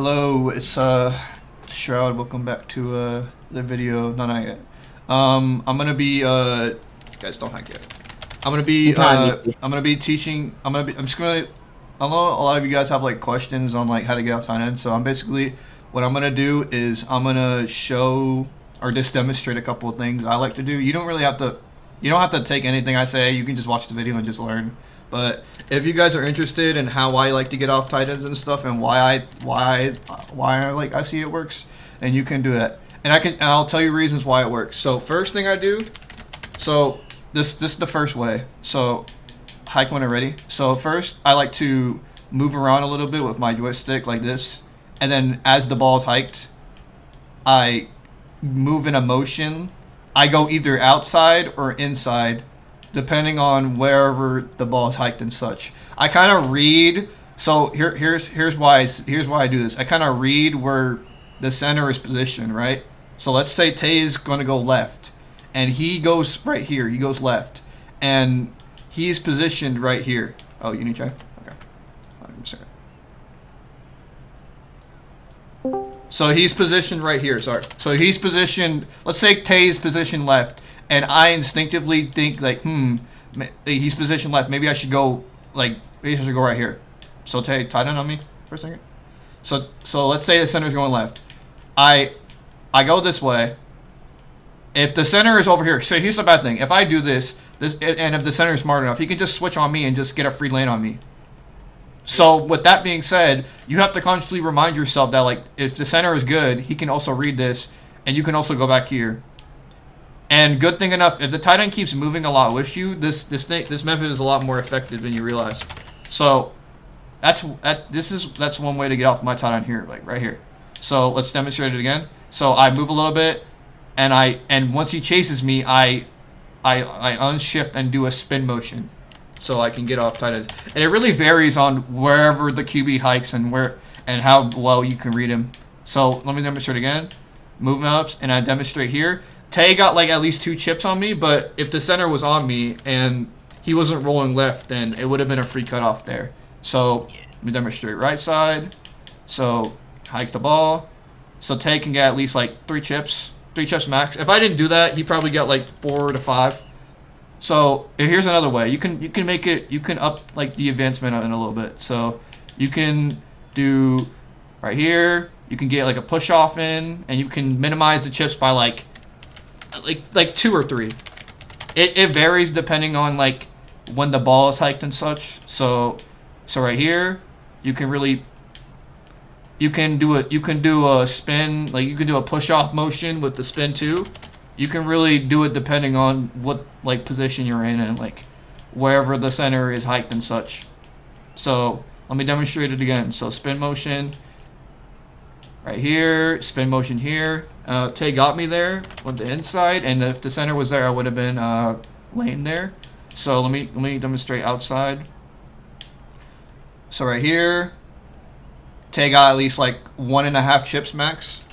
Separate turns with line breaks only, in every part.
Hello, it's Shroud. Welcome back to the video. No, not yet. I'm gonna be guys, don't hack yet. I'm gonna be teaching. I'm just gonna. I know a lot of you guys have like questions on like how to get off tight end. So what I'm gonna do is I'm gonna show or just demonstrate a couple of things I like to do. You don't have to take anything I say. You can just watch the video and just learn. But if you guys are interested in how I like to get off tight ends and stuff, and why I see it works, and you can do that, and I'll tell you reasons why it works. So first thing I do, so this is the first way. So hike when you're ready. So first I like to move around a little bit with my joystick like this, and then as the ball is hiked, I move in a motion. I go either outside or inside, depending on wherever the ball is hiked and such. I kind of read. So here's why I do this. I kind of read where the center is positioned, right? So let's say Tay's going to go left, and he goes right here. He goes left, and he's positioned right here. Oh, you need to try? Okay. One second. So he's positioned right here. Sorry. So he's positioned. Let's say Tay's positioned left, and I instinctively think like, he's positioned left. Maybe I should go right here. So Tay, tight end on me for a second. So let's say the center's going left. I go this way. If the center is over here, so here's the bad thing. If I do this, and if the center is smart enough, he can just switch on me and just get a free lane on me. So with that being said, you have to constantly remind yourself that like if the center is good, he can also read this, and you can also go back here. And good thing enough, if the tight end keeps moving a lot with you, this method is a lot more effective than you realize. So that's one way to get off my tight end here, like right here. So let's demonstrate it again. So I move a little bit, and once he chases me, I unshift and do a spin motion, so I can get off tight ends. And it really varies on wherever the QB hikes and how well you can read him. So let me demonstrate again. Moving up, and I demonstrate here. Tay got like at least 2 chips on me, but if the center was on me and he wasn't rolling left, then it would have been a free cutoff there. So let me demonstrate right side. So hike the ball. So Tay can get at least like 3 chips max. If I didn't do that, he probably got like 4 to 5. So here's another way. You can up like the advancement in a little bit. So you can do right here. You can get like a push off in, and you can minimize the chips by like 2 or 3. It varies depending on like when the ball is hiked and such. So right here, you can do a spin, like you can do a push off motion with the spin too. You can really do it depending on what like position you're in and like wherever the center is hiked and such. So let me demonstrate it again. So spin motion right here, spin motion here. Tay got me there with the inside, and if the center was there, I would have been lane there. So let me demonstrate outside. So right here, Tay got at least like 1.5 chips max,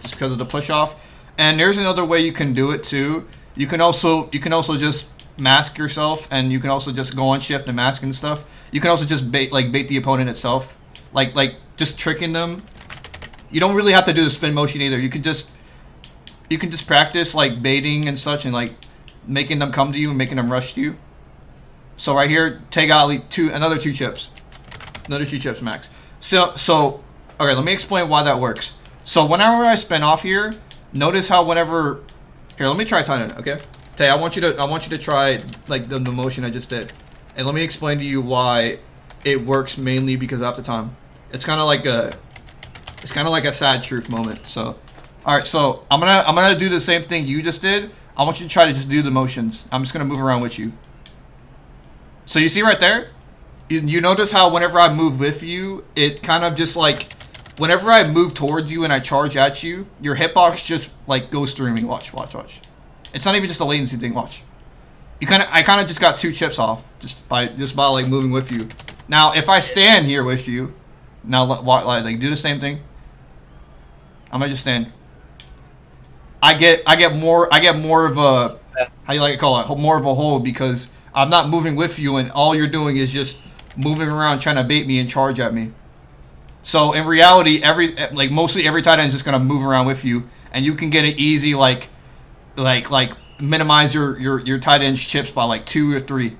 just because of the push off. And there's another way you can do it too. You can also just mask yourself, and you can also just go on shift and mask and stuff. You can also just bait the opponent itself, like just tricking them. You don't really have to do the spin motion either. You can just practice like baiting and such, and like making them come to you and making them rush to you. So right here, Tay got another 2 chips max. So okay, let me explain why that works. So whenever I spin off here, notice how here, let me try tight end, okay? Tay, I want you to try like the motion I just did, and let me explain to you why it works mainly because half the time it's kind of like a sad truth moment. So all right, so I'm gonna do the same thing you just did. I want you to try to just do the motions. I'm just gonna move around with you. So you see right there, you notice how whenever I move with you, it kind of just like, whenever I move towards you and I charge at you, your hitbox just like goes through me. Watch. It's not even just a latency thing. Watch. I kind of just got 2 chips off just by like moving with you. Now if I stand here with you, now like do the same thing. I'm gonna just stand. I get more of a, how you like to call it, more of a hold, because I'm not moving with you, and all you're doing is just moving around trying to bait me and charge at me. So in reality, mostly every tight end is just gonna move around with you, and you can get an easy like minimize your tight end chips by like 2 or 3,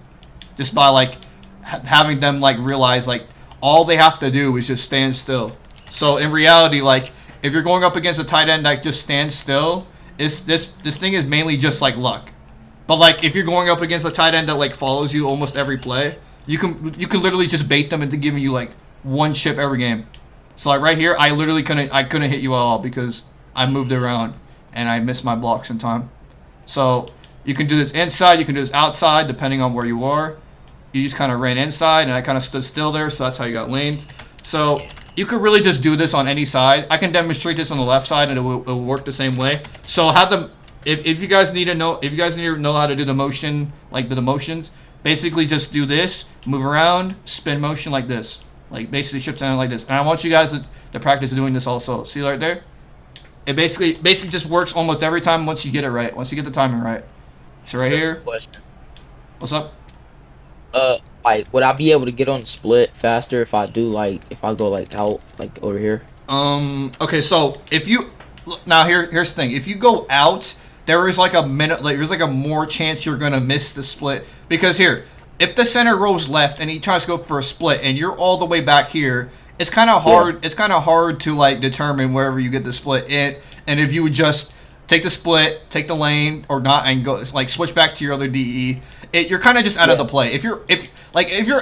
just by like having them like realize like all they have to do is just stand still. So in reality, like if you're going up against a tight end that just stands still, this thing is mainly just like luck. But like if you're going up against a tight end that like follows you almost every play, you can literally just bait them into giving you like 1 chip every game. So like right here, I literally couldn't hit you at all because I moved around and I missed my blocks in time. So you can do this inside, you can do this outside, depending on where you are. You just kind of ran inside, and I kind of stood still there, so that's how you got laned. So you could really just do this on any side. I can demonstrate this on the left side, and it will work the same way. So if you guys need to know how to do the motion, like the motions, basically just do this, move around, spin motion like this, like basically shift down like this. And I want you guys to practice doing this also. See right there? It basically just works almost every time once you get it right, once you get the timing right. So right here.
Question.
What's up?
Like, would I be able to get on the split faster if I go like out, like over here?
Okay, so if you here's the thing. If you go out, there is like a minute, like there's like a more chance you're gonna miss the split, because here, if the center rolls left and he tries to go for a split and you're all the way back here, it's kind of hard. Yeah. It's kind of hard to like determine wherever you get the split in, and if you would just take the split, take the lane or not, and go like switch back to your other DE, you're kind of just out of the play. If you're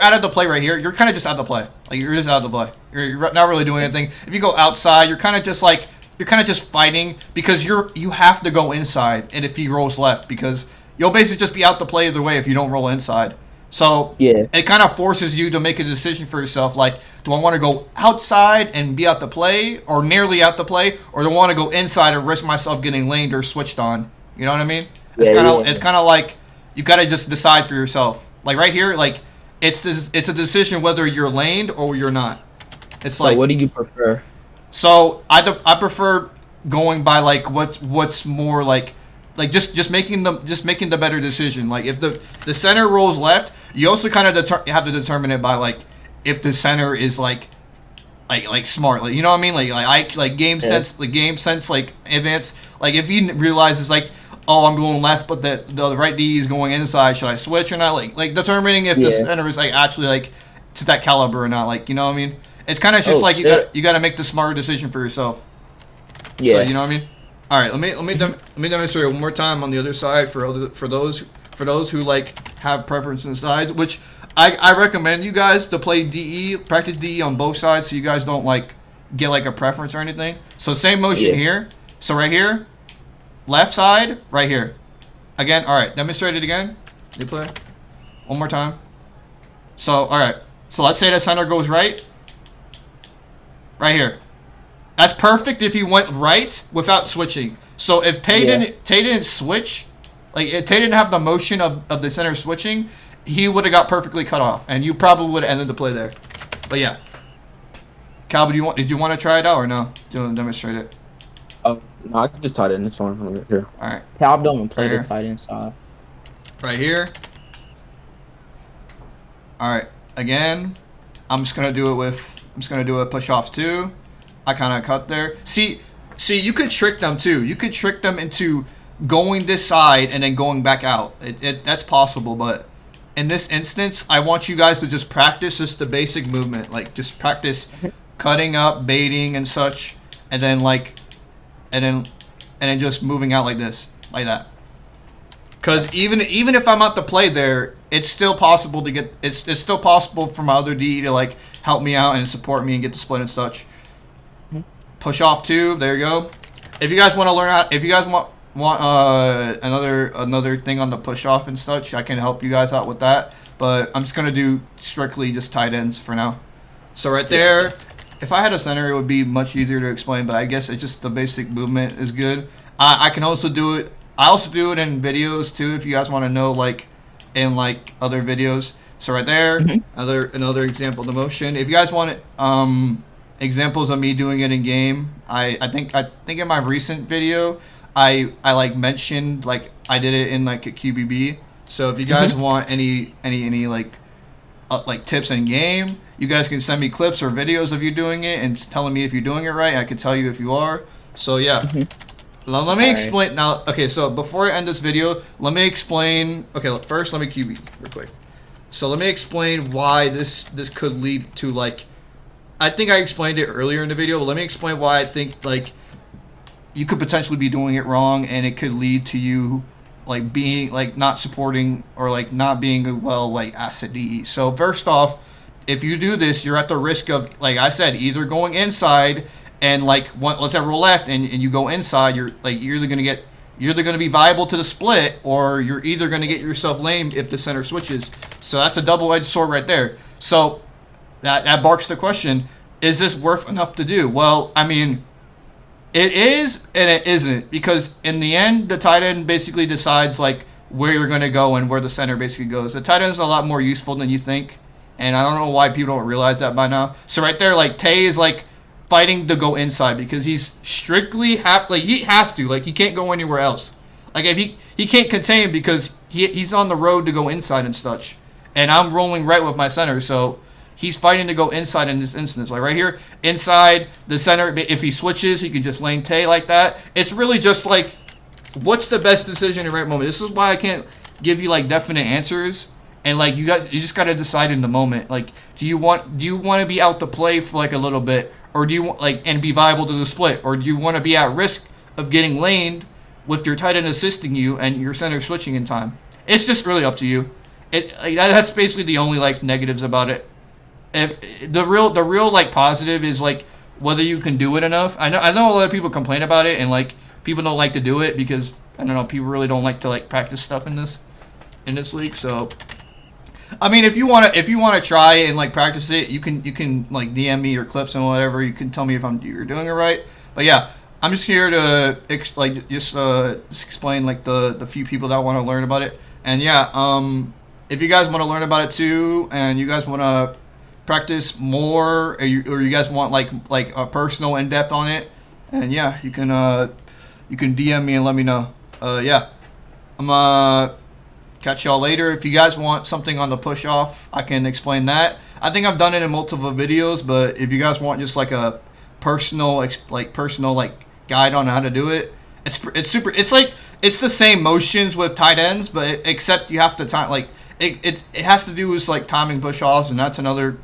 out of the play right here, you're kind of just out of the play. Like you're just out of the play. You're not really doing anything. If you go outside, you're kind of just fighting because you have to go inside, and if he rolls left, because you'll basically just be out the play either way if you don't roll inside. So it kind of forces you to make a decision for yourself, like, do I want to go outside and be out the play, or nearly out the play, or do I want to go inside and risk myself getting laned or switched on? You know what I mean? It's kind of like you got to just decide for yourself. Like right here, like it's a decision whether you're laned or you're not. It's like,
what do you prefer?
So I prefer going by like what's more like just making the better decision. Like if the center rolls left, you also kind of have to determine it by like if the center is like smart, like you know what I mean, like game sense, like advanced. Like if he realizes like, oh, I'm going left, but the right D is going inside, should I switch or not? Like determining if the center is like actually like to that caliber or not. Like you know what I mean? It's kind of just you got to make the smarter decision for yourself. Yeah. So you know what I mean? All right, let me demonstrate one more time on the other side for those who like have preference in sides, which I recommend you guys to play practice DE on both sides, so you guys don't like get like a preference or anything. So same motion here. So right here, left side, right here. Again, all right, demonstrate it again. You play one more time. So all right, so let's say the center goes right here. That's perfect if he went right without switching. So if Tay didn't switch, like if Tay didn't have the motion of the center switching, he would have got perfectly cut off, and you probably would have ended the play there. But yeah, Cal, did you want to try it out or no? Do you want to demonstrate it?
No, I can just tie it in. It's fine. Right here.
All right.
Cal don't play the tight end side.
Right here. All right. Again, I'm just gonna do it push off too. I kind of cut there. See, you could trick them too. You could trick them into going this side and then going back out. That's possible, but in this instance, I want you guys to just practice just the basic movement. Like just practice cutting up, baiting, and such, and then just moving out like this, like that. Because even if I'm out to play there, it's still possible to get. It's still possible for my other D to like help me out and support me and get the split and such. Push off too. There you go. If you guys want to learn how, if you guys want another thing on the push off and such, I can help you guys out with that. But I'm just gonna do strictly just tight ends for now. So right there, if I had a center, it would be much easier to explain. But I guess it's just the basic movement is good. I can also do it. I also do it in videos too. If you guys want to know, like in like other videos. So right there, another example of the motion. If you guys want it, examples of me doing it in game, I think in my recent video I like mentioned like I did it in like a QBB. So if you guys want any like tips in game, You guys can send me clips or videos of you doing it and telling me if you're doing it right. I can tell you if you are. So yeah. Now, let me explain. Now, okay, so before I end this video, let me explain. Okay, first let me QB real quick. So let me explain why this could lead to, like, I think I explained it earlier in the video, but let me explain why I think, like, you could potentially be doing it wrong and it could lead to you, like, being, like, not supporting or, like, not being a well, like, asset DE. So first off, if you do this, you're at the risk of, like I said, either going inside and, like, let's say roll left and you go inside, you're either gonna be viable to the split, or you're either gonna get yourself lamed if the center switches. So that's a double-edged sword right there. So that barks the question: is this worth enough to do? Well, I mean, it is and it isn't, because in the end, the tight end basically decides, like, where you're gonna go and where the center basically goes. The tight end is a lot more useful than you think, and I don't know why people don't realize that by now. So right there, like, Tay is, like, fighting to go inside because he's strictly he has to, like, he can't go anywhere else. Like, if he can't contain because he's on the road to go inside and such, and I'm rolling right with my center, so he's fighting to go inside in this instance. Like right here, inside the center, if he switches, he can just lane Tay like that. It's really just like, what's the best decision in the right moment? This is why I can't give you, like, definite answers. And, like, you just gotta decide in the moment. Like, do you want to be out to play for, like, a little bit, or do you want, like, and be viable to the split, or do you want to be at risk of getting laned with your tight end assisting you and your center switching in time? It's just really up to you. That's basically the only, like, negatives about it. If the real like positive is, like, whether you can do it enough. I know a lot of people complain about it, and, like, people don't like to do it because, I don't know, people really don't like to, like, practice stuff in this league. So I mean, if you want to try and, like, practice it, you can like DM me your clips and whatever. You can tell me if you're doing it right. But yeah, I'm just here to just explain, like, the few people that want to learn about it. And yeah, if you guys want to learn about it too, and you guys want to practice more, or you guys want like a personal in depth on it, and yeah, you can DM me and let me know. Yeah, I'm catch y'all later. If you guys want something on the push off, I can explain that. I think I've done it in multiple videos, but if you guys want just like a personal guide on how to do it, it's super. It's the same motions with tight ends, but except you have to time, like, it has to do with, like, timing push offs, and that's another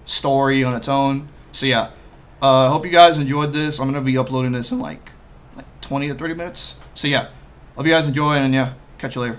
story on its own. So yeah, hope you guys enjoyed this. I'm gonna be uploading this in like 20 to 30 minutes. So yeah, hope you guys enjoy, and yeah, catch you later.